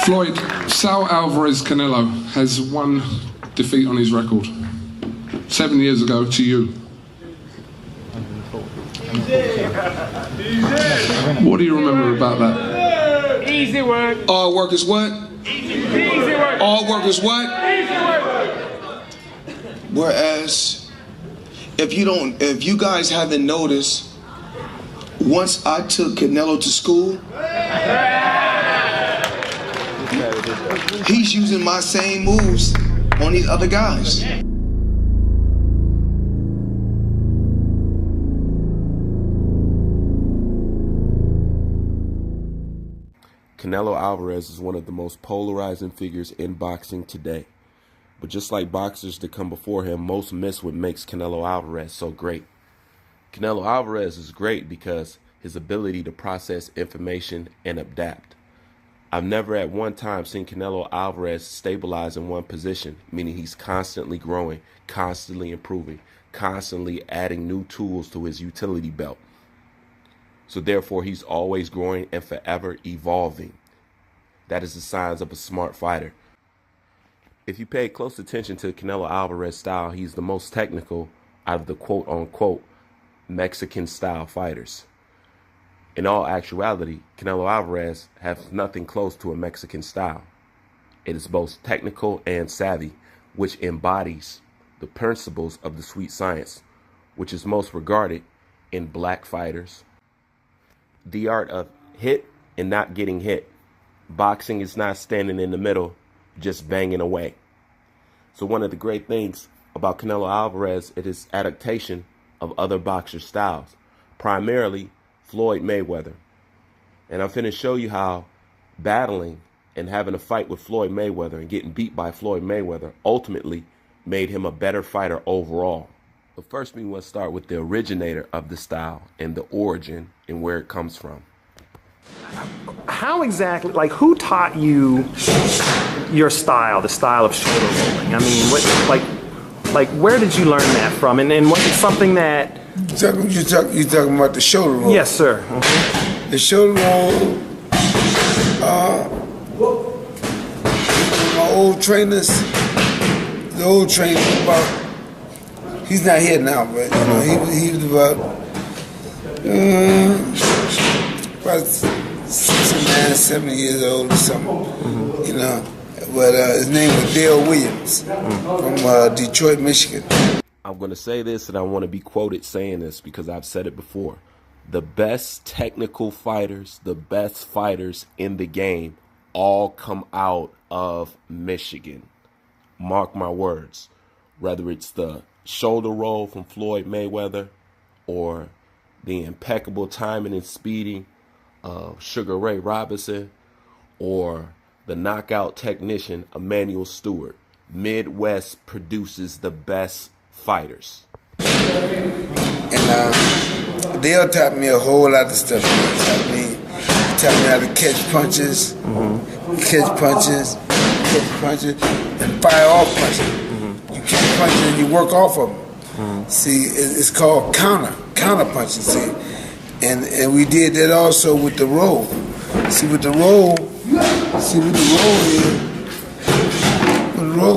Floyd, Sal Alvarez Canelo has one defeat on his record. 7 years ago to you. What do you remember about that? Easy work. All work is what? Easy work. All work is what? Easy work. Whereas, if you guys haven't noticed, once I took Canelo to school, he's using my same moves on these other guys. Canelo Alvarez is one of the most polarizing figures in boxing today. But just like boxers that come before him, most miss what makes Canelo Alvarez so great. Canelo Alvarez is great because his ability to process information and adapt. I've never at one time seen Canelo Alvarez stabilize in one position, meaning he's constantly growing, constantly improving, constantly adding new tools to his utility belt. So therefore, he's always growing and forever evolving. That is the signs of a smart fighter. If you pay close attention to Canelo Alvarez's style, he's the most technical out of the quote-unquote Mexican-style fighters. In all actuality, Canelo Alvarez has nothing close to a Mexican style. It is both technical and savvy, which embodies the principles of the sweet science, which is most regarded in black fighters. The art of hit and not getting hit. Boxing is not standing in the middle, just banging away. So one of the great things about Canelo Alvarez is his adaptation of other boxer styles, primarily Floyd Mayweather. And I'm finna show you how battling and having a fight with Floyd Mayweather and getting beat by Floyd Mayweather ultimately made him a better fighter overall. But first we must start with the originator of the style and the origin and where it comes from. How exactly, like who taught you your style, the style of shoulder rolling? I mean, what, like where did you learn that from? And was it something that... You talking about the shoulder roll? Yes, sir. Mm-hmm. The shoulder roll, my old trainers, about, he's not here now, but you know, he was about 69, 70 years old or something, you know. But his name was Dale Williams from Detroit, Michigan. I'm going to say this, and I want to be quoted saying this because I've said it before. The best technical fighters, the best fighters in the game all come out of Michigan. Mark my words. Whether it's the shoulder roll from Floyd Mayweather or the impeccable timing and speeding of Sugar Ray Robinson or the knockout technician Emmanuel Stewart, Midwest produces the best fighters. And Dale taught me a whole lot of stuff. He taught me how to catch punches, and fire off punches. You catch punches and you work off of them. See, it's called counter punching. See, and we did that also with the roll. See, with the roll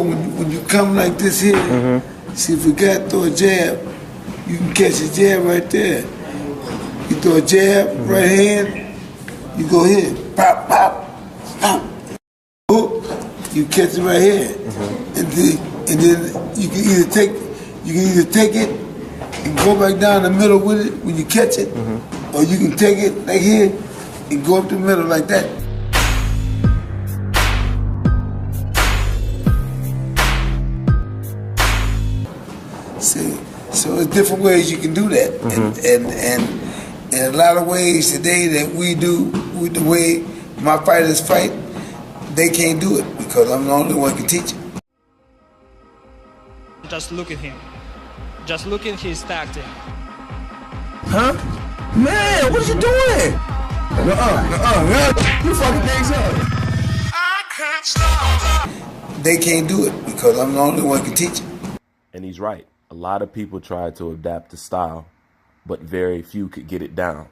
when you come like this here. See, if you got to throw a jab, you can catch a jab right there. You throw a jab, right hand, you go here, pop, pop, pop. Hook, you catch it right here, and then you can either take it and go back down the middle with it when you catch it, or you can take it like here and go up the middle like that. See, so there's different ways you can do that, and a lot of ways today that we do with the way my fighters fight, they can't do it because I'm the only one who can teach it. Just look at him. Just look at his tactic. Huh? Man, what are you doing? You fucking things up. I can't stop. They can't do it because I'm the only one who can teach it. And he's right. A lot of people tried to adapt the style, but very few could get it down.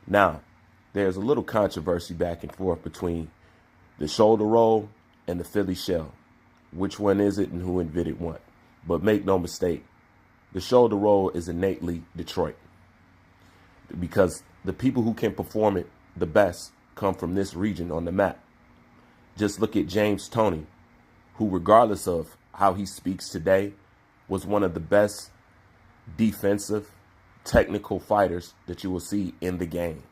Now, there's a little controversy back and forth between The shoulder roll and the Philly shell. Which one is it and who invented what? But make no mistake, the shoulder roll is innately Detroit. Because the people who can perform it the best come from this region on the map. Just look at James Toney, who regardless of how he speaks today, was one of the best defensive, technical fighters that you will see in the game.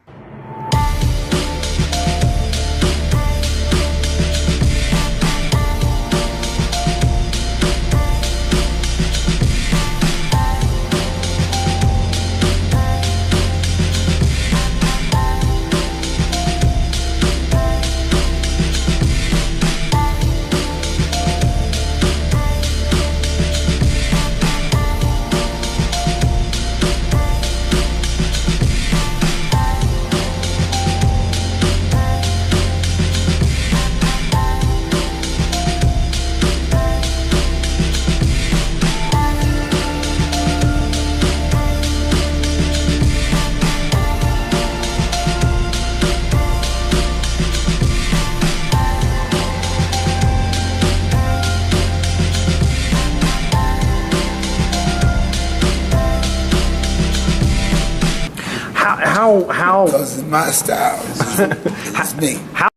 How? Because it's my style. It's me. How?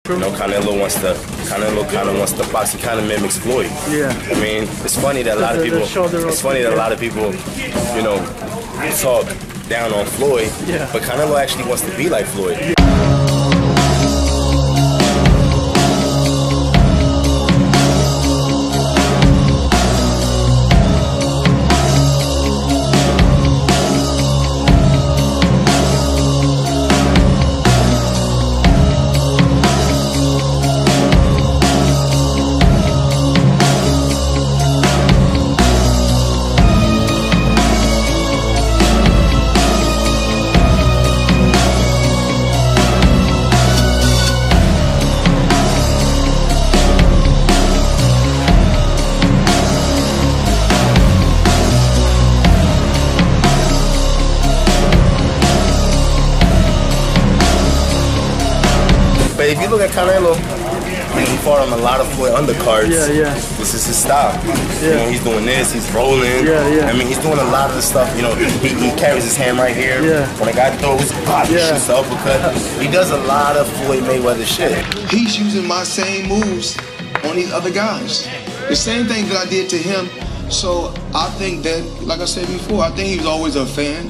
You know, Canelo kind of wants to box. He kind of mimics Floyd. Yeah. I mean, it's funny that a lot of people. It's funny that a lot of people, you know, talk down on Floyd. Yeah. But Canelo actually wants to be like Floyd. Yeah. But if you look at Canelo, he fought on a lot of Floyd undercards. Yeah, yeah. This is his style. Yeah. You know, he's doing this, he's rolling. Yeah, yeah. I mean, he's doing a lot of the stuff. You know, he carries his hand right here. Yeah. When a guy throws, he shoots the uppercut. He does a lot of Floyd Mayweather shit. He's using my same moves on these other guys. The same thing that I did to him. So I think that, like I said before, I think he was always a fan.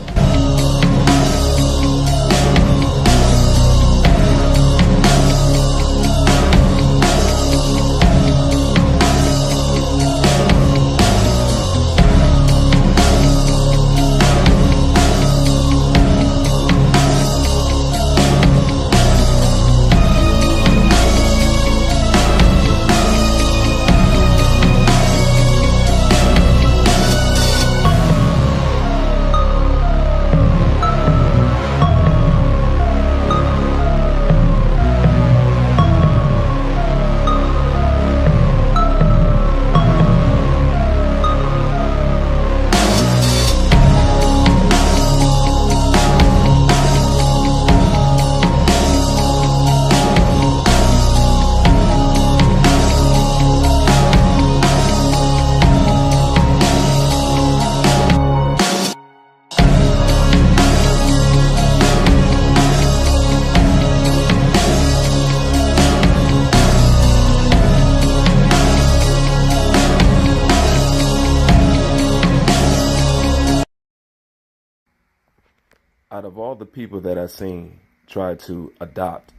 Out of all the people that I've seen try to adopt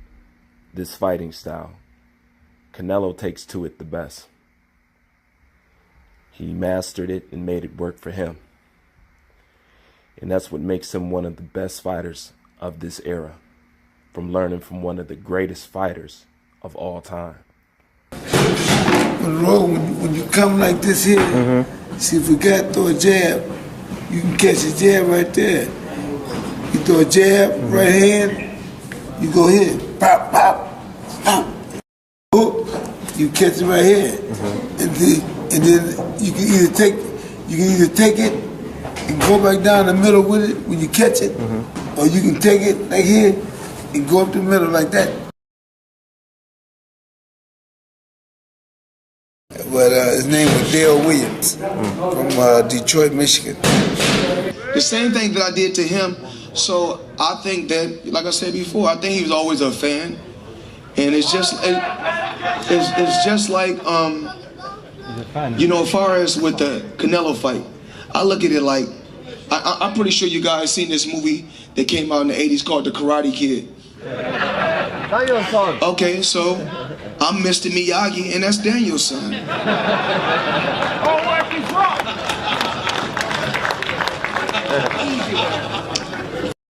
this fighting style, Canelo takes to it the best. He mastered it and made it work for him. And that's what makes him one of the best fighters of this era, from learning from one of the greatest fighters of all time. When you come like this here, see if you got to throw a jab, you can catch a jab right there. You throw a jab, right hand, you go here, pop, pop, pop. Hook, you catch it right here. And then you can either take it and go back down the middle with it when you catch it, or you can take it like here and go up the middle like that. But his name was Dale Williams from Detroit, Michigan. The same thing that I did to him. So I think that, like I said before, I think he was always a fan, and it's just like you know, as far as with the Canelo fight, I look at it like I'm pretty sure you guys seen this movie that came out in the '80s called The Karate Kid. Okay, so I'm Mr. Miyagi, and that's Daniel's son.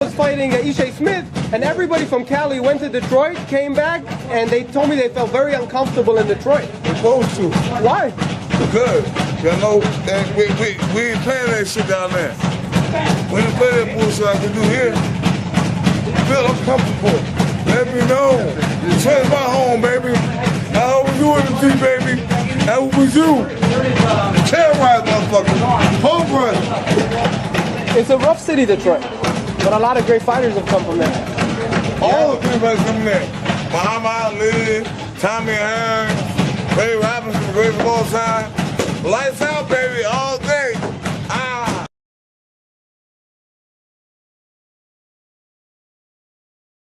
I was fighting Ishe Smith, and everybody from Cali went to Detroit, came back, and they told me they felt very uncomfortable in Detroit. We're supposed to. Why? Because, you know, we ain't playing that shit down there. We didn't play that bullshit like we do here. Feel uncomfortable. Let me know. Detroit's my home, baby. How we do in the team, baby? How we do? Terrorize, motherfucker. Home run. It's a rough city, Detroit, but a lot of great fighters have come from there. All the great fighters come from there. Muhammad Ali, Tommy Hearns, Ray Robinson, the greatest of all time. Lights out, baby, all day.